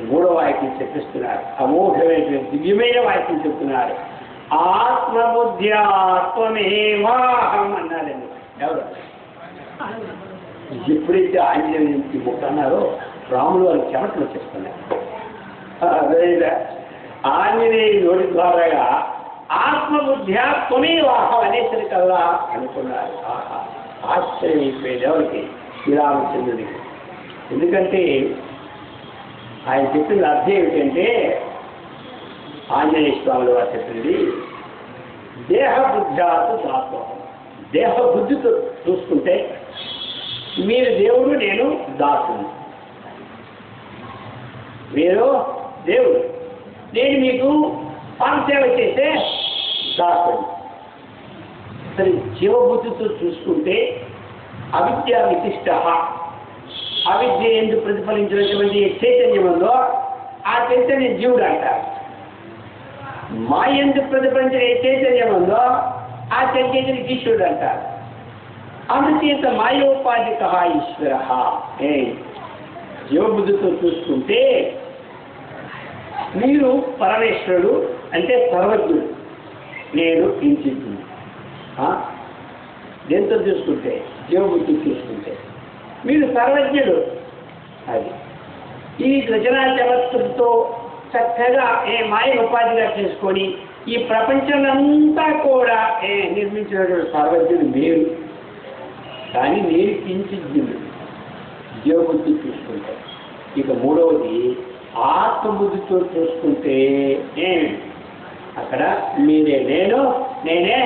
మూడో వాక్యం చెప్పిస్తున్నారు. అమోఘమైన దివ్యమైన వాక్యం చెప్తున్నారు. ఆత్మబుద్ధ్యాత్మమేవాహం అన్నాడండి. ఎవరు ఎప్పుడైతే ఆంజనేయ నుంచి ముక్క అన్నారో రాములు వారు చెమటలు వచ్చేస్తున్నారు. ఆంజనేయ నోటి ద్వారా ఆత్మబుద్ధ్యాత్మమేవాహం అనేసరికల్లా అనుకున్నారు. ఆశ్చర్యం అయిపోయింది ఎవరికి? శ్రీరామచంద్రుడికి. ఎందుకంటే ఆయన చెప్పిన అర్థం ఏమిటంటే, ఆంజనేయ స్వాములు వారు చెప్పింది దేహబుద్ధ్యాతు దాసోహం. దేహబుద్ధితో చూసుకుంటే మీరు దేవుడు, నేను దాసుని. మీరు దేవుడు, నేను మీకు పాదసేవ చేసే దాసుని. సరే, జీవబుద్ధితో చూసుకుంటే అవిద్య విశిష్ట, అవిద్య ఎందుకు ప్రతిఫలించినటువంటి చైతన్యం ఉందో ఆ చైతన్యం జీవుడు అంటారు. మా ఎందుకు ప్రతిఫలించిన ఏ చైతన్యం ఉందో ఆ చైతన్యం ఈశ్వరుడు అంటారు. అందుచేత మాయోపాధిక ఈశ్వర. జీవబుద్ధితో చూసుకుంటే మీరు పరమేశ్వరుడు అంటే సర్వజ్ఞుడు, నేను ఇంచిద్దు. దేంతో చూసుకుంటే జీవబుద్ధి చూసుకుంటే మీరు సర్వజ్ఞుడు. అది ఈ రచనా జగత్తుతో చక్కగా మాయ ఉపాధిగా చేసుకొని ఈ ప్రపంచమంతా కూడా నిర్మించినటువంటి సర్వజ్ఞుడు మీరు. కానీ నేను కించిద్దుడు జీవబుద్ధి చూసుకుంటే. ఇక మూడవది ఆత్మబుద్ధితో చూసుకుంటే అక్కడ మీరే నేను, నేనే.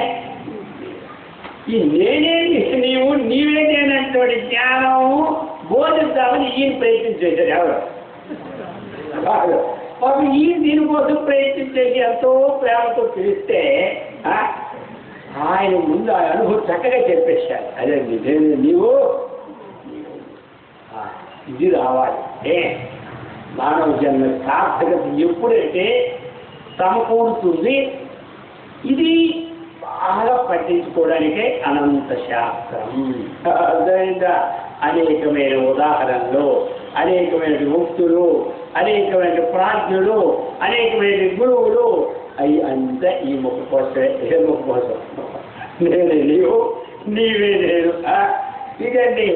ఈ నేనే నీవు, నీవే నేనంటే జ్ఞానము బోధిద్దామని ఈయన ప్రయత్నించేశారు. ఎవరు పాపం ఈయన దీనికోసం ప్రయత్నించేసి ఎంతో ప్రేమతో పిలిస్తే ఆయన ముందు ఆ అనుభవం చక్కగా చెప్పేశారు. అదే నీవు ఇది రావాలి. మానవ జన్మ సార్థకత ఎప్పుడైతే సమకూరుతుంది, ఇది బాగా పట్టించుకోవడానికే అనంత శాస్త్రం. అర్థమైందా? అనేకమైన ఉదాహరణలు, అనేకమైన ముక్తులు, అనేకమైన ప్రాజ్ఞులు, అనేకమైన గురువులు, అవి అంతా ఈ ముఖ కోసమే. ఏ ముఖ కోసం? నేనే నీవు, నీవే నేను. ఇదండి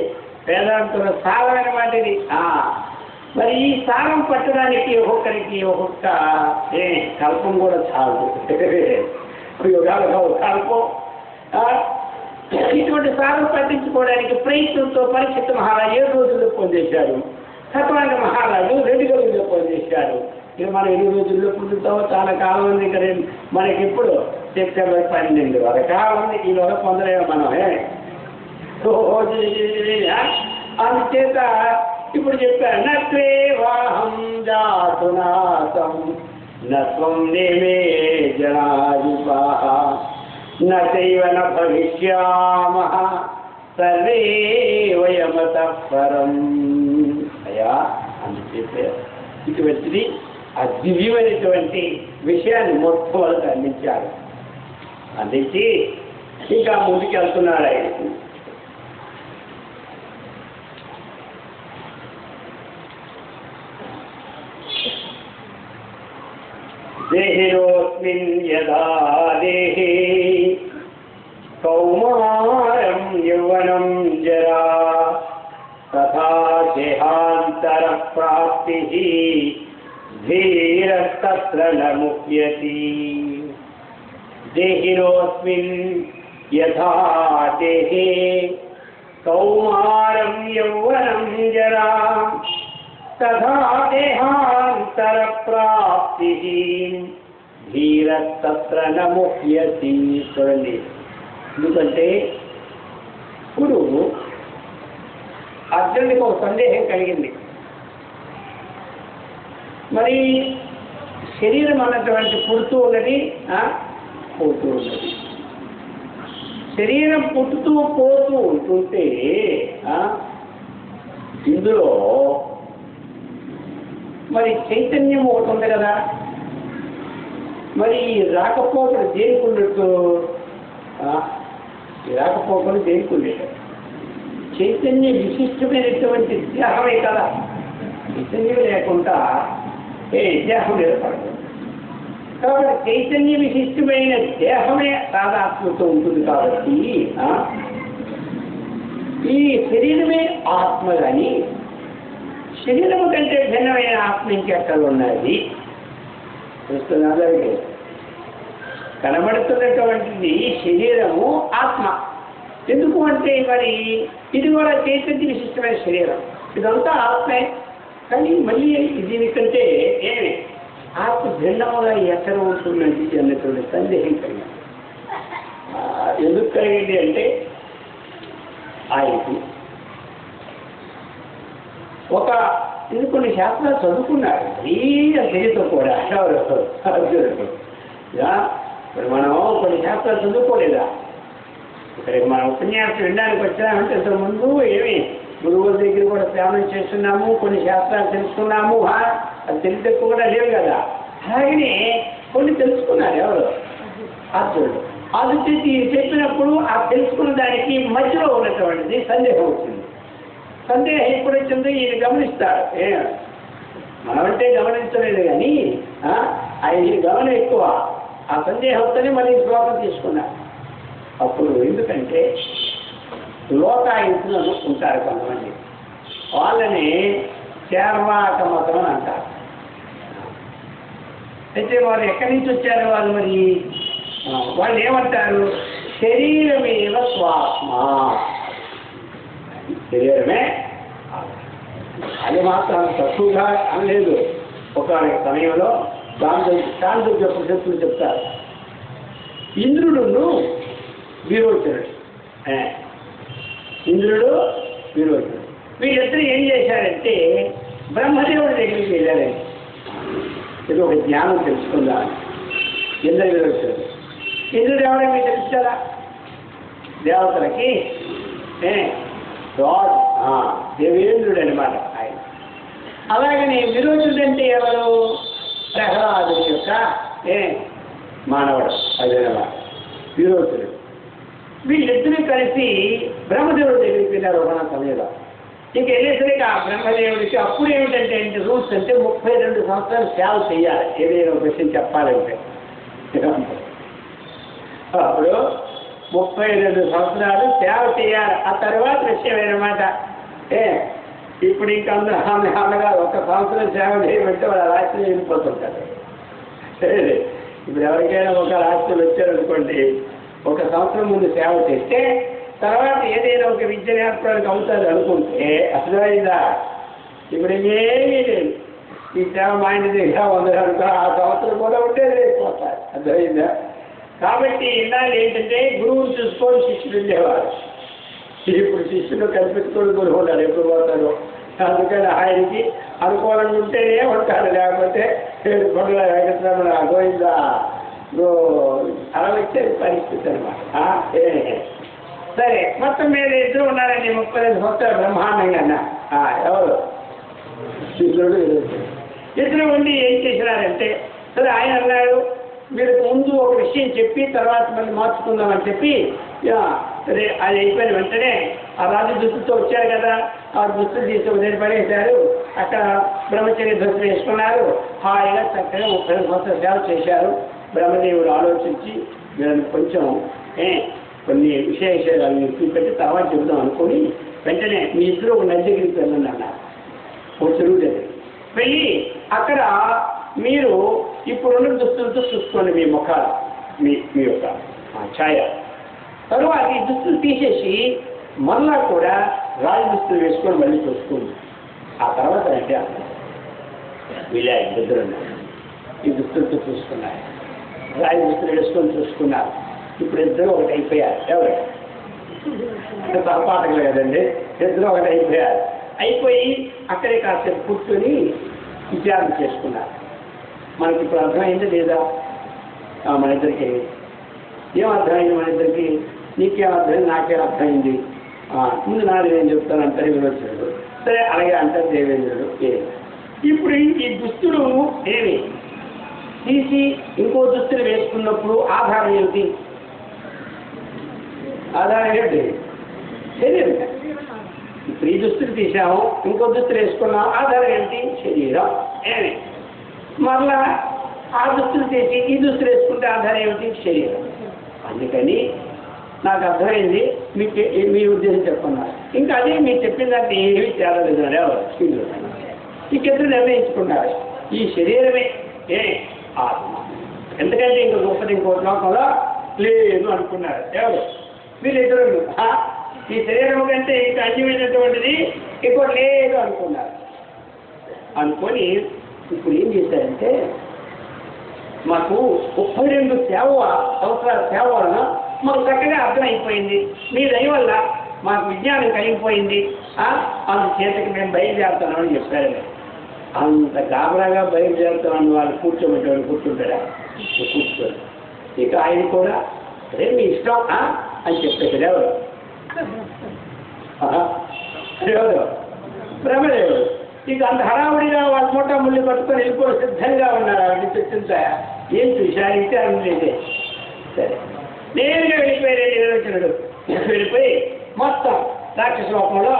వేదాంతుల సారమైన వాటిది. మరి ఈ సారం పట్టడానికి ఒక్కొక్కరికి ఒక్కొక్క కల్పం కూడా చాలు. యుగాలుగా కల్పం. ఇటువంటి సారం పట్టించుకోవడానికి ప్రయత్నంతో పరీక్షిత్ మహారాజు 7 రోజుల్లో పొందేశాడు. సత్వాంగ మహారాజు 2 రోజుల్లో పొందేశాడు. ఇక మనం 8 రోజుల్లో పొందుతామో చాలా కాలం ఉంది. ఇక్కడ మనకి ఇప్పుడు సెప్టెంబర్ 12 వరకు ఉంది. ఈ వరకు పొందలేము మనం. అందుచేత ఇప్పుడు చెప్పారు, నత్వేవాహం జాతునాసం నత్వం నేమే జనాయుపాః నైవ న భవిష్యామః సర్వే వయమతః పరం. అయ్యా, అందుచేత ఇటువంటిది ఆ దివ్యమైనటువంటి విషయాన్ని మొత్తం వాళ్ళకి అందించారు. అందించి ఇంకా ముందుకు వెళ్తున్నాడు ఆయన. దేహిరోస్మిన్ యదా దేహే కౌమారం యౌవనం జరా తథా దేహాంతర ప్రాప్తిః ధీరస్తత్ర న ముహ్యతి. దేహిరోస్మిన్ యథా దేహే కౌమారం యౌవనం జరా తథా దేహాంతర ప్రాప్తిః ధీరస్తత్ర న ముహ్యతి. చూడండి, ఎందుకంటే ఇప్పుడు అర్జునుడికి ఒక సందేహం కలిగింది. మరి శరీరం అన్నటువంటి పుడుతూ ఉన్నది, పోతూ ఉన్నది. శరీరం పుట్టుతూ పోతూ ఉంటుంటే ఇందులో మరి చైతన్యం ఒకటి ఉంది కదా. మరి రాకపోకలు దేనికున్నట్టు? రాకపోకలు దేనికునేట చైతన్య విశిష్టమైనటువంటి దేహమే కదా. ఈ చైతన్యం లేకుండా దేహం ఏర్పడదు. కాబట్టి చైతన్య విశిష్టమైన దేహమే తాదాత్మ్యతో ఉంటుంది. కాబట్టి ఈ శరీరమే ఆత్మ కానీ శరీరము కంటే భిన్నమైన ఆత్మ ఇంకెక్కడ ఉన్నది చూస్తున్నది. కనబడుతున్నటువంటిది శరీరము ఆత్మ. ఎందుకు అంటే మరి ఇది కూడా చైతన్య విశిష్టమైన శరీరం, ఇదంతా ఆత్మే. కానీ మళ్ళీ దీనికంటే ఏమి ఆత్మ భిన్నముగా ఎక్కడ ఉంటున్నది అన్నటువంటి సందేహం కలిగింది. ఎందుకు కలిగింది అంటే ఆయనకి కొన్ని శాస్త్రాలు చదువుకున్నాడు తెలియతో కూడా అర్జునుడు. ఇప్పుడు మనం కొన్ని శాస్త్రాలు చదువుకోలేదా? ఇక్కడికి మనం ఉపన్యాసం వినడానికి వచ్చామంటే ఇంతకుముందు గురువుల దగ్గర కూడా ధ్యానం చేస్తున్నాము, కొన్ని శాస్త్రాలు తెలుసుకున్నాము. అది తెలిసి ఎక్కువ కూడా లేవు కదా. అలాగనే కొన్ని తెలుసుకున్నారు ఎవరు? అర్జునుడు. అది చెప్పినప్పుడు ఆ తెలుసుకున్న దానికి మధ్యలో ఉన్నటువంటిది సందేహం వచ్చింది. సందేహం ఎప్పుడు వచ్చిందో ఈయన గమనిస్తాడు. మనమంటే గమనించలేదు కానీ ఆయన గమనం ఎక్కువ. ఆ సందేహంతోనే మళ్ళీ శ్లోకం తీసుకున్నాడు. అప్పుడు ఎందుకంటే లోకాయుతులు ఉంటారు కొంతమంది, వాళ్ళని చార్వాక మతం అని అంటారు. అయితే వాళ్ళు ఎక్కడి నుంచి వచ్చారు? వాళ్ళు మరి వాళ్ళు ఏమంటారు? శరీరమేవ స్వాత్మ, శరీరమే. అది మాత్రం తక్కువగా అనలేదు. ఒక సమయంలో దాంతో శక్తులు చెప్తారు. ఇంద్రుడు విరోచనుడు, ఇంద్రుడు విరోచనుడు, వీళ్ళిద్దరూ ఏం చేశారంటే బ్రహ్మదేవుడి దగ్గరికి వెళ్ళారండి. ఇది ఒక జ్ఞానం తెలుసుకుందా. ఇంద్ర విరోచనుడు. ఇంద్రుడు ఎవరైనా మీకు తెలుస్తారా? దేవతలకి దేవేంద్రుడు అనమాట ఆయన. అలాగని విరోచనుడు అంటే ఎవరు? ప్రహ్లాదుని యొక్క మానవుడు అదనమాట విరోచనుడు. వీళ్ళిద్దరూ కలిసి బ్రహ్మదేవుడి దగ్గరికి వెళ్ళారు ఒక సమయంలో. ఇంక వెళ్ళేసరికి ఆ బ్రహ్మదేవుడికి అప్పుడు ఏమిటంటే రూల్స్ అంటే 32 సంవత్సరాలు సేవ చేయాలి ఏదైనా ఒక విషయం చెప్పాలంటే. అప్పుడు 32 సంవత్సరాలు సేవ చేయాలి. ఆ తర్వాత విషయం ఏనమాట ఇప్పుడు ఇంకా అందరూ అనగా 1 సంవత్సరం సేవ చేయమంటే వాళ్ళ రాష్ట్రం వెళ్ళిపోతుంటారు. ఇప్పుడు ఎవరికైనా ఒక రాష్ట్రం వచ్చారనుకోండి, 1 సంవత్సరం ముందు సేవ చేస్తే తర్వాత ఏదైనా ఒక విద్య నేర్పడానికి అవుతుంది అనుకుంటే అసలైందా? ఇప్పుడు ఏమీ లేదు. ఈ సేవ మా ఇంటి దగ్గర ఉందనుకో, ఆ సంవత్సరం కూడా ఉండేది లేకపోతారు. అర్థమైందా? కాబట్టి ఇన్నాళ్ళు ఏంటంటే గురువుని చూసుకొని శిష్యుడు ఉండేవారు. ఇప్పుడు శిష్యుడు కల్పించుకొని గురువు ఉండాలి ఎప్పుడు పోతారు. అందుకని ఆయనకి అనుకూలంగా ఉంటేనే ఉంటాడు, లేకపోతే కొండల వెంకటరమణ గోవిందా అలా వచ్చే పరిస్థితి అనమాట. సరే, మొత్తం మీద ఇద్దరు ఉన్నారండి 32 సంవత్సరాలు బ్రహ్మాండంగా. ఎవరు? శిష్యుడు ఇద్దరు ఉండి ఏం చేసినారంటే, సరే ఆయన అన్నాడు మీరు ముందు ఒక విషయం చెప్పి తర్వాత మళ్ళీ మార్చుకుందామని చెప్పి సరే అది అయిపోయిన వెంటనే ఆ రాజు దుస్తుతో వచ్చారు కదా, ఆ దుస్తులు తీసుకుని నేను పడేశారు. అక్కడ బ్రహ్మచర్య దుస్తులు వేసుకున్నారు. హాయిగా చక్కగా 32 సంవత్సరాలు సేవ చేశారు. బ్రహ్మదేవుడు ఆలోచించి వీళ్ళని కొంచెం కొన్ని విశేషాలు చూపెట్టి తర్వాత చెబుదాం అనుకొని వెంటనే మీ ఇద్దరు ఒక నది దగ్గరికి వెళ్ళండి అన్నారు. ఒక చెరువు దగ్గర వెళ్ళి అక్కడ మీరు ఇప్పుడున్న దుస్తులతో చూసుకోండి మీ ముఖాలు, మీ యొక్క ఛాయ. తరువాత ఈ దుస్తులు తీసేసి మళ్ళా కూడా రాజు దుస్తులు వేసుకొని మళ్ళీ చూసుకోండి. ఆ తర్వాత అంటే వీళ్ళ ఇద్దరు ఈ దుస్తులతో చూసుకున్నారు. రాజు దుస్తులు వేసుకొని చూసుకున్నారు. ఇప్పుడు ఇద్దరు ఒకటి అయిపోయారు. ఎవరు? తలపాటలు కదండి, ఇద్దరు ఒకటి అయిపోయారు. అయిపోయి అక్కడే కాసేపు కూర్చొని విచారణ చేసుకున్నారు. మనకి ఇప్పుడు అర్థమైంది లేదా? మన ఇద్దరికి ఏం అర్థమైంది? మన ఇద్దరికి నీకేం అర్థమైంది, నాకేం అర్థమైంది. ముందు నాడు ఏం చెప్తాను అంటారు విరోచనుడు. సరే అలాగే అంటారు దేవేంద్రుడు. ఇప్పుడు ఈ దుస్తులు ఏమి తీసి ఇంకో దుస్తులు వేసుకున్నప్పుడు ఆధారం ఏమిటి? ఆధారం ఏంటి? శరీరం. ఇప్పుడు ఈ దుస్తులు తీసాము, ఇంకో దుస్తులు వేసుకున్నాము, ఆధారం ఏంటి? శరీరం. ఏమి మరలా ఆ దుస్తులు తీసి ఈ దుస్తులు వేసుకుంటే ఆధారం ఏమిటి? శరీరం. అందుకని నాకు అర్థమైంది, మీకు మీ ఉద్దేశం చెప్పుకున్నారు. ఇంకా అదే మీరు చెప్పిన దాంట్లో ఏమీ తేడా లేదు. ఇంకెద్దరు నిర్ణయించుకున్నారు ఈ శరీరమే ఆత్మ. ఎందుకంటే ఇంకో గొప్పది ఇంకోటి లోకంలో లేదు అనుకున్నారు ఎవరు? వీళ్ళిద్దరు ఈ శరీరం కంటే ఇంకా అన్యమైనటువంటిది ఇంకోటి లేదు అనుకున్నారు. అనుకొని ఇప్పుడు ఏం చేశారంటే, మాకు 32 సంవత్సరాల సేవ వలన మాకు చక్కగా అర్థమైపోయింది, మీ దయ వల్ల మాకు విజ్ఞానం కలిగిపోయింది, అందుచేతకి మేము బయలుదేరుతున్నామని చెప్పారు. అంత గాబరాగా బయలుదేరుతామని వాళ్ళు కూర్చోబెట్టేవాళ్ళు కూర్చుంటారా? కూర్చోరు. ఇక ఆయన కూడా అదే మీ ఇష్టం అని చెప్పేసారు. ఎవరు? ఎవరు? బ్రహ్మదేవుడు. ఇక అంత హడావుడిగా వాళ్ళ మూట ముళ్ళు పట్టుకొని వెళ్ళిపోయి సిద్ధంగా ఉన్నారు. ఆవిడ చెప్తుంటా ఏం చూశారంటే అనలేదే. సరే నేరుగా వెళ్ళిపోయారు నిర్వచనుడు. వెళ్ళిపోయి మొత్తం రాక్షస లోకంలో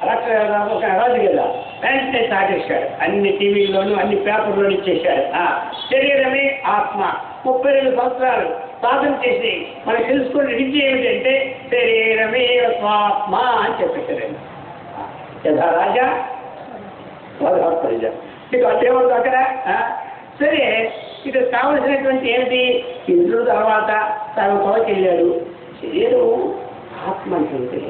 ఒక రాజు కదా వెంటనే సాగేశాడు. అన్ని టీవీల్లోనూ అన్ని పేపర్లోనూ ఇచ్చేశాడు. శరీరమే ఆత్మ. 32 సంవత్సరాలు సాధన చేసి మనకు తెలుసుకున్న విద్య ఏమిటంటే శరీరమే స్వాత్మ అని చెప్పేశారండి. యథా రాజా ప్రజ. ఇక అదేమవుతుంది అక్కడ? సరే ఇక కావలసినటువంటి ఏమిటి? ఇంద్రుడు తర్వాత తన కొరకు వెళ్ళాడు. శరీరం ఆత్మ అంటే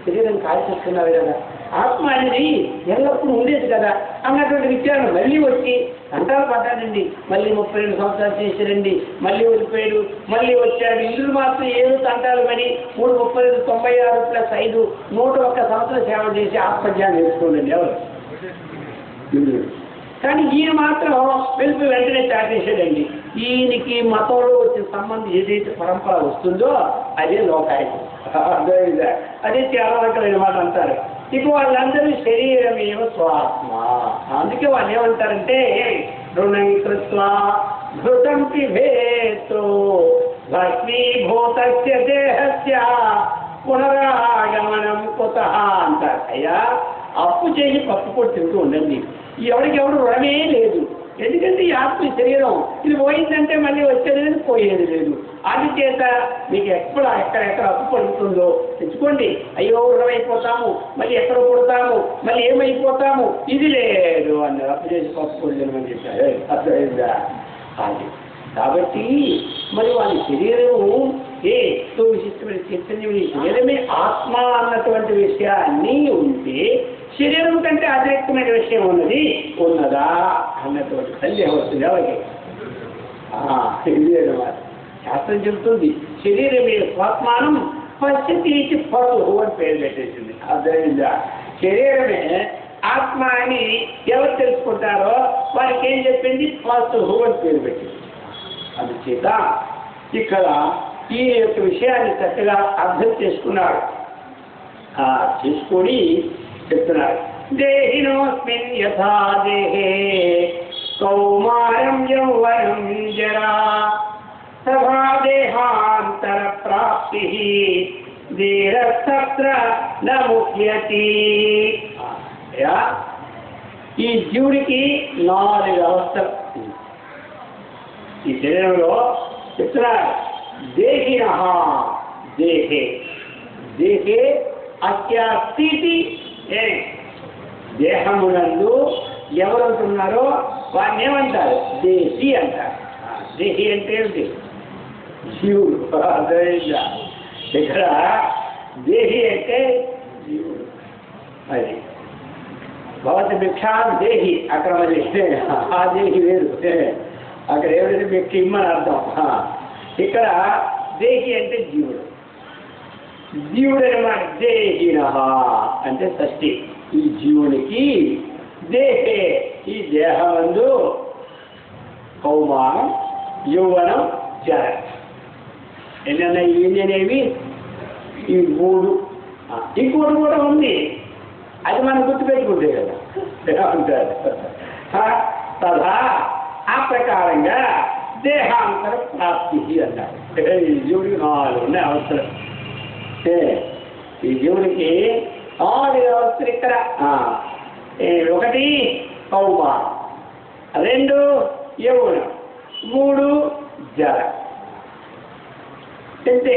శరీరం కాల్చేస్తున్నారు కదా, ఆత్మ అనేది ఎల్లప్పుడూ ఉండేది కదా అన్నటువంటి విచారణ మళ్ళీ వచ్చి అంటారు పడ్డాడండి. మళ్ళీ 32 సంవత్సరాలు చేశారండి, మళ్ళీ వెళ్ళిపోయాడు, మళ్ళీ వచ్చాడు. ఇంద్రుడు మాత్రం 7 తంటాలు పడి 3, 32, 96 + 5 101 సంవత్సరాలు సేవ చేసి ఆత్మజ్ఞానం నేర్చుకోండి ఎవరు? ఇంద్రుడు. కానీ ఈయన మాత్రం వెళ్ళిపోయి వెంటనే చాటేశాడండి. ఈయనకి మతంలో వచ్చిన సంబంధం ఏదైతే పరంపర వస్తుందో అదే లోకాయతం, అర్థమైందా? అదే చాలా రకమైన మాట అంటారు. ఇక వాళ్ళందరూ శరీరమేవ స్వాత్మ. అందుకే వాళ్ళు ఏమంటారంటే రుణం కృత్వా ఘృతం పిబేతో భస్మీభూతస్య దేహస్య పునరాగమనం కుతః అంటారు. అయ్యా అప్పు చేసి పప్పు కూడా తింటూ ఉండండి. ఎవరికెవరు రుణమే లేదు. ఎందుకంటే ఈ ఆత్మ శరీరం ఇది పోయిందంటే మళ్ళీ వచ్చేది లేదు, పోయేది లేదు. అందుచేత మీకు ఎక్కడెక్కడ అప్పు పడుతుందో తెచ్చుకోండి. అయ్యో రుణమైపోతాము, మళ్ళీ ఎక్కడ పుడతాము, మళ్ళీ ఏమైపోతాము, ఇది లేదు అన్నారు. అప్పు చేసి పప్పు పొడిదనమని చెప్పారు. అర్థమైందా? అది కాబట్టి మరి వాళ్ళ శరీరము ఎంతో విశిష్టమైన చైతన్యమైన శరీరమే ఆత్మ అన్నటువంటి విషయాన్ని ఉంటే శరీరం కంటే అతిరిక్తమైన విషయం ఉన్నదా అన్నటువంటి సందేహం వస్తుంది ఎవరికి? ఇది అన్నమాట. శాస్త్రం చెబుతుంది శరీరమే స్వాత్మానం పశ్యతి పశువు అని పేరు పెట్టేసింది. అర్థమైందా? శరీరమే ఆత్మ అని ఎవరు తెలుసుకుంటారో వారికి ఏం చెప్పింది? పశువు అని పేరు పెట్టింది. అందుచేత ఇక్కడ ఈ యొక్క విషయాన్ని చక్కగా అర్థం చేసుకున్నాడు. చేసుకొని చెప్తున్నారు దేహినోస్మిన్ యథా దేహే కౌమారం యౌవనం జరా తథా దేహాంతర ప్రాప్తి ధీరస్తత్ర న ముహ్యతి. ఈ జీవుడికి 4 అవస్థలు ఈ శరీరంలో చెప్తున్నారు. దేహిన దేహే దేహే అత్యాస్థితి దేహమునందు ఎవరంటున్నారో వాడిని ఏమంటారు? దేహి అంటారు. దేహి అంటే ఏమిటి? జీవుడు. అర్థమైందా? ఇక్కడ దేహి అంటే జీవుడు. అది భవతి భిక్షాం దేహి. అక్కడ మళ్ళీ ఆ దేహి వేరు. అక్కడ ఎవరైతే భిక్ష ఇమ్మని అర్థం. ఇక్కడ దేహి అంటే జీవుడు. జీవుడు అనమాట. దేహిన అంటే షష్ఠి. ఈ జీవునికి దేహే ఈ దేహమందు కౌమారం యౌవనం జర ఎన్నన్నా ఏంటనేవి ఈ 3. ఇంకోటి కూడా ఉంది, అది మనం గుర్తుపెట్టుకుంటే కదా అంటారు. తదా ఆ ప్రకారంగా దేహాంతర ప్రాప్తి అన్నారు. ఈ జీవుడికి 4 ఉన్నాయి అవసరం. ఈ జీవుడికి వస్తుంది ఇక్కడ. ఒకటి కౌమారం, 2 యౌవనం, 3 జర. అంతే.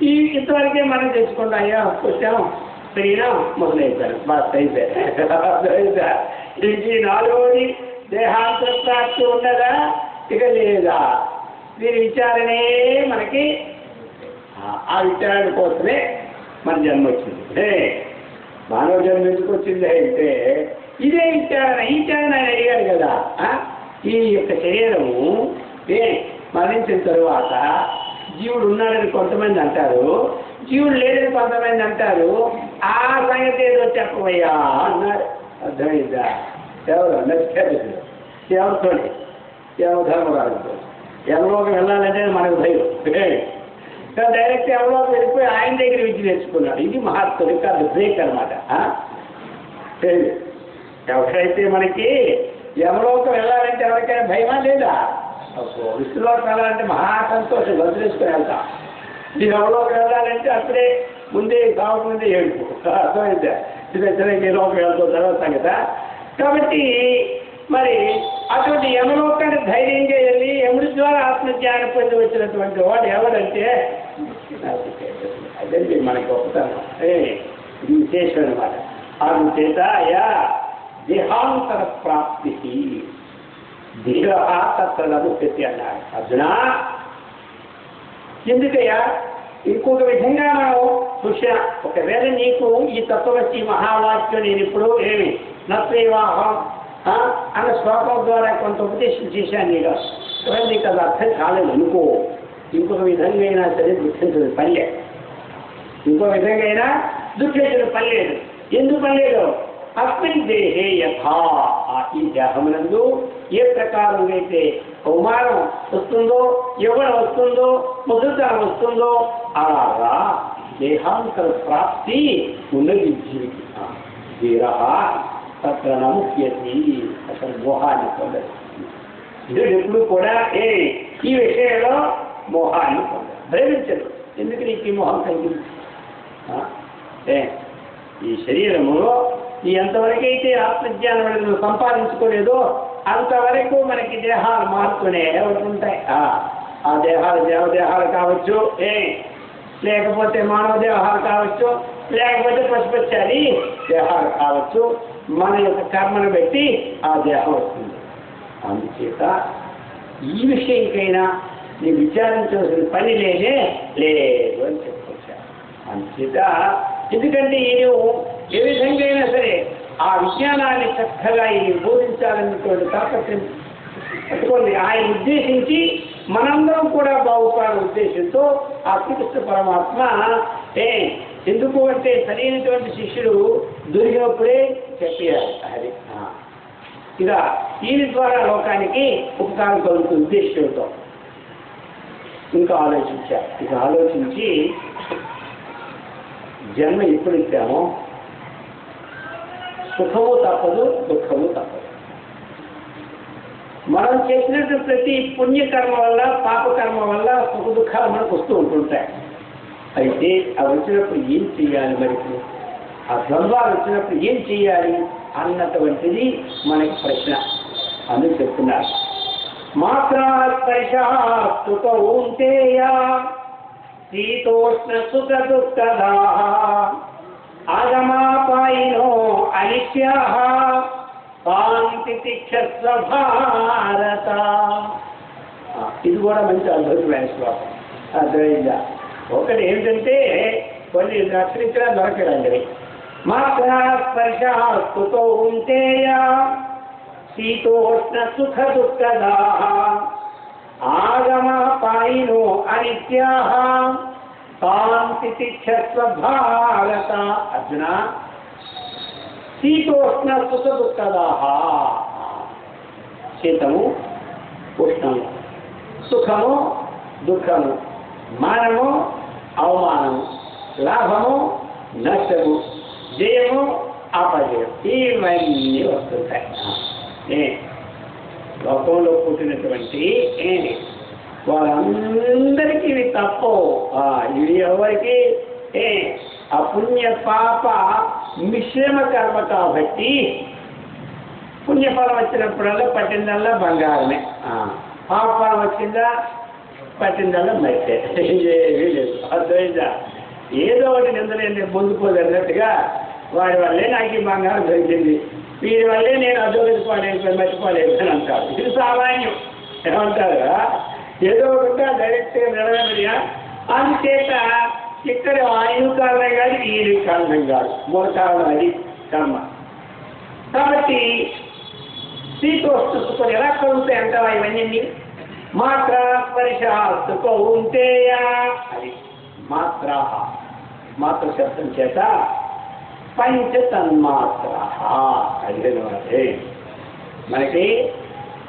ఇంతవరకే మనం తెచ్చుకుంటాం. అయ్యా వచ్చాం, పెరిగినా మొదలైపోయారు, బస్ అయిపోయారు. ఇది 4వది దేహాంతర ప్రాప్తి ఉన్నదా ఇక లేదా? దీని విచారణే మనకి. ఆ విచారణ కోసమే మన జన్మ వచ్చింది. మానవ జన్మ ఎందుకు వచ్చింది అంటే ఇదే విచారణ. ఈ విచారణ ఆయన అడిగాడు కదా. ఈ యొక్క శరీరము మరణించిన తరువాత జీవుడు ఉన్నాడని కొంతమంది అంటారు, జీవుడు లేడని కొంతమంది అంటారు. ఆ సంగతి ఏదో చెప్పవయ్యా అన్నారు. అర్థమైందా? ఎవరు నచ్చారు? ఎవరితో? ధర్మరాజుతో. ఎవరోకి వెళ్ళాలంటే మనకు భయం. డైరెక్ట్ ఎవరోకి వెళ్ళిపోయి ఆయన దగ్గర విద్య నేర్చుకున్నాడు. ఇది మహాత్ముడి కాదు, బ్రేక్ అనమాట. ఎవరైతే మనకి ఎవరోకి వెళ్ళాలంటే ఎవరికైనా భయమా లేదా? విష్ణులోకి వెళ్ళాలంటే మహా సంతోషం, వదిలేసుకుని వెళ్తాం. ఎవరోకి వెళ్ళాలంటే అప్పుడే ముందే కావకముందే ఏడుపు. అర్థమైందా? ఇది లోకి వెళ్తాం తర్వాత కదా. కాబట్టి మరి అటువంటి యమలోకాన్ని ధైర్యంగా వెళ్ళి యముడి ద్వారా ఆత్మజ్ఞానం పొంది వచ్చినటువంటి వాడు ఎవరంటే అదండి మనకి గొప్పతనం. ఇది విశేషం అనమాట. అందుచేత అయా దేహాంతర ప్రాప్తి ధీర తత్వముక్తి అన్నాడు. అర్జున, ఎందుకయ్యా ఇంకొక విధంగా మనం చూసా. ఒకవేళ నీకు ఈ తత్వవచ్చి మహావాక్యం నేను ఇప్పుడు నత్రేవాహం అన్న శ్లోకం ద్వారా కొంత ఉపదేశం చేశాను. నీకు అది అర్థం కాలేదు అనుకో, ఇంకొక విధంగా అయినా సరే దుఃఖించదు పనిలే. ఇంకో విధంగా అయినా దుఃఖించడం పనిలేదు. ఎందుకు పనిలేదు? అస్మిన్ దేహే యథా, ఈ దేహమునందు ఏ ప్రకారంగా అయితే అవమానం వస్తుందో, యవ్వనం వస్తుందో, ముద్రతనం వస్తుందో అలాగా దేహాంతర ప్రాప్తి ఉన్నది జీవికి. ధీర తత్ర నముఖ్యతి, అసలు మోహాన్ని పొందదు. ఇది ఎప్పుడు కూడా ఈ విషయంలో మోహాన్ని పొందదు, భ్రమించదు. ఎందుకు నీకు ఈ మోహం కలిగింది? ఈ శరీరములో ఎంతవరకైతే ఆత్మజ్ఞానం నువ్వు సంపాదించుకోలేదో అంతవరకు మనకి దేహాలు మారుతూనే ఉంటాయి. ఆ దేహాలు దేవదేహాలు కావచ్చు, లేకపోతే మానవ దేహాలు కావచ్చు, లేకపోతే పశుపత్యాది దేహాలు కావచ్చు. మన యొక్క కర్మను బట్టి ఆ దేహం వస్తుంది. అందుచేత ఈ విషయంకైనా నీ విచారించవలసిన పని లేదు అని చెప్పుకొచ్చాను. అందుచేత ఎందుకంటే ఈయన ఏ విధంగా అయినా సరే ఆ విజ్ఞానాన్ని చక్కగా ఈయన బోధించాలన్నటువంటి తాపత్రం పట్టుకోండి. ఆయన ఉద్దేశించి మనందరం కూడా బాగుపడాలనే ఉద్దేశంతో ఆ శ్రీకృష్ణ పరమాత్మ ఎందుకు అంటే సరైనటువంటి శిష్యుడు దొరికినప్పుడే చెప్పారు. అది ఇక ఈయన ద్వారా లోకానికి ఉపకారం కలుగుతున్న ఉద్దేశంతో ఇంకా ఆలోచించారు. ఇక ఆలోచించి జన్మ ఎప్పుడు ఇచ్చామో సుఖము తప్పదు, దుఃఖము తప్పదు. మనం చేసినట్టు ప్రతి పుణ్యకర్మ వల్ల పాపకర్మ వల్ల సుఖ దుఃఖాలు మనకు వస్తూ ఉంటుంటాయి. అయితే అవి వచ్చినప్పుడు ఏం చెయ్యాలి? మరి ఆ ద్వంద్వాలు వచ్చినప్పుడు ఏం చెయ్యాలి అన్నటువంటిది మనకి ప్రశ్న. అందుకు చెప్తున్నారు. మాత్రాస్పర్శూంతేయ శీతోష్ణ సుఖ దుఃఖదా ఆగమాపాయినో అనిత్యాః కాంతి తిక్షస్వ భారత. ఇది కూడా మంచి అద్భుతమైన శ్లోకం. అర్థమైందా? ఒకటి ఏంటంటే కొన్ని అక్షరించినా దొరకడండి. మాత్రాస్పర్శూంతేయ శీతోష్ణ సుఖ దుఃఖదా ఆగమాపాయినో అనిత్యాః కాంతి తిక్షస్వ భారత. అర్జున, శీతోష్ణ సుఖ దుఃఖదా, శీతము ఉష్ణము, సుఖము దుఃఖము, మానము అవమానము, లాభము నష్టము, జయము అపజయం, ఇవన్నీ వస్తుంటాయి. లోకంలో పుట్టినటువంటి వాళ్ళందరికీ ఇవి తప్పు. ఇవి ఎవరికి ఆ పుణ్య పాప మిశ్రమ కర్మ కాబట్టి పుణ్యఫలం వచ్చినప్పుడల్లా పట్టిందల్లా బంగారమే, పాపఫలం వచ్చిందా పట్టిందల్లా మట్టే, ఏమీ లేదు. అర్థమైందా? ఏదో ఒకటి నిందలేని పొందుకోదన్నట్టుగా వాడి వల్లే నాకు ఈ బంగారం దొరికింది, వీడి వల్లే నేను అధోగతి పాడైపోయి మర్చిపోలేదు అని అంటారు. ఇది సామాన్యం. ఏమంటారు? ఏదో ఒకటి డైరెక్ట్గా నిలబడియా. అందుచేత ఇక్కడ ఆయన కారణం కాదు, ఈయన కారణం కాదు, మూల కారణం అది కర్మ. కాబట్టి శీతోష్ణ ఎలా కలుగుతాయి అంటావా ఇవన్నీ? మాత్ర స్పర్శాస్తు కౌంతేయ, అది మాత్ర, మాత్ర శబ్దం చేత పంచతన్మాత్ర అది. మనకి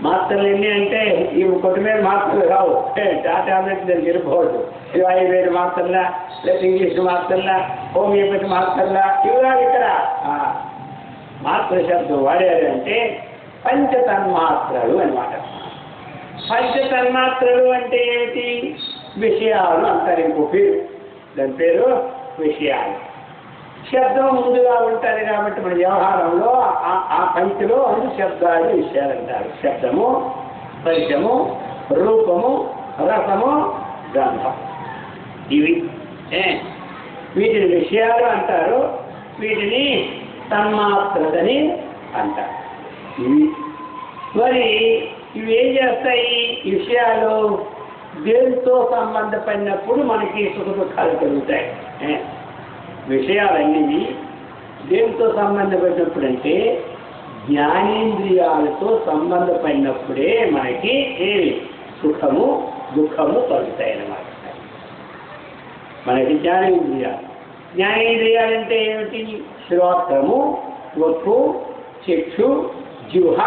మాత్రలు ఎన్ని అంటే ఇవి కొద్ది మీద మాత్రలు రావు, టాబ్లెట్ దానికి వెళ్ళిపోవద్దు. ఇవి 5,000 మాత్రలా, లేదా ఇంగ్లీష్ మాత్రలా, హోమియోపతి మాత్రలా, ఇవి రావు ఇక్కడ. మాత్ర శబ్దం వాడారు అంటే పంచతన్మాత్రలు అనమాట. పంచతన్మాత్రలు అంటే ఏమిటి? విషయాలు అంటారు, ఇంకో పేరు, దాని పేరు విషయాలు. శబ్దం ముందుగా ఉంటుంది కాబట్టి మన వ్యవహారంలో ఆ పంక్తిలో అన్ని శబ్దాలు విషయాలు అంటారు. శబ్దము, స్పర్శము, రూపము, రసము, గంధం, ఇవి వీటిని విషయాలు అంటారు. వీటిని తన్మాత్రలని అంటారు. ఇవి మరి ఇవి ఏం చేస్తాయి? ఈ విషయాలు దేనితో సంబంధపడినప్పుడు మనకి సుఖ దుఃఖాలు కలుగుతాయి. విషయాలన్నీ దేనితో సంబంధపడినప్పుడు అంటే జ్ఞానేంద్రియాలతో సంబంధపడినప్పుడే మనకి ఏమి సుఖము దుఃఖము కలుగుతాయి అన్నమాట. మనకి జ్ఞానేంద్రియాలు, జ్ఞానేంద్రియాలంటే ఏమిటి? శ్రోత్రము, వక్కు, చక్షు, జిహ్వ,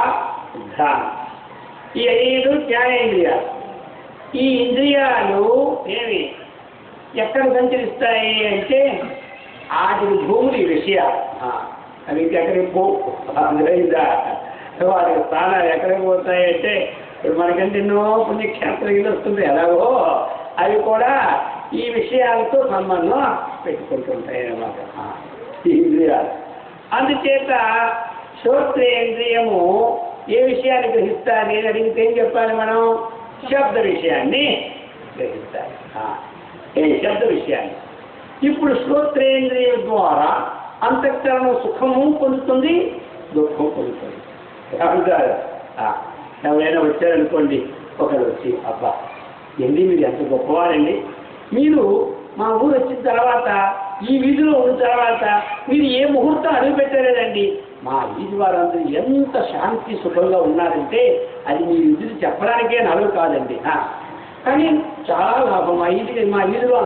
ఘ్రాణ, ఈ 5 జ్ఞానేంద్రియాలు. ఈ ఇంద్రియాలు ఏమి ఎక్కడ సంచరిస్తాయి అంటే ఆది భూములు ఈ విషయాలు. అవి ఎక్కడికి పోయిందా? వాటి స్థానాలు ఎక్కడికి పోతాయంటే ఇప్పుడు మనకంటే ఎన్నో పుణ్యక్షేత్రం వస్తుంది, ఎలాగో అవి కూడా ఈ విషయాలతో సంబంధం పెట్టుకుంటుంటాయి అన్నమాట ఈ ఇంద్రియాలు. అందుచేత శ్రోత్రేంద్రియము ఏ విషయాన్ని గ్రహిస్తాను అని అడిగితే ఏం చెప్పాలి మనం? శబ్ద విషయాన్ని గ్రహిస్తాలి, శబ్ద విషయాన్ని. ఇప్పుడు శ్రోత్రేంద్రియం ద్వారా అంతఃకరణం సుఖము పొందుతుంది, దుఃఖం పొందుతుంది. ఎవరైనా వచ్చారనుకోండి, ఒకరు వచ్చి అబ్బా ఏంటి మీరు ఎంత గొప్పవారండి, మీరు మా ఊరు వచ్చిన తర్వాత ఈ వీధిలో ఉన్న తర్వాత మీరు ఏ ముహూర్తం అడుగు పెట్టలేదండి, మా వీధి వారందరూ ఎంత శాంతి సుఖంగా ఉన్నారంటే అది మీ వీధిని చెప్పడానికే నలుగు కాదండి, కానీ చాలా లాభం మా వీధిలో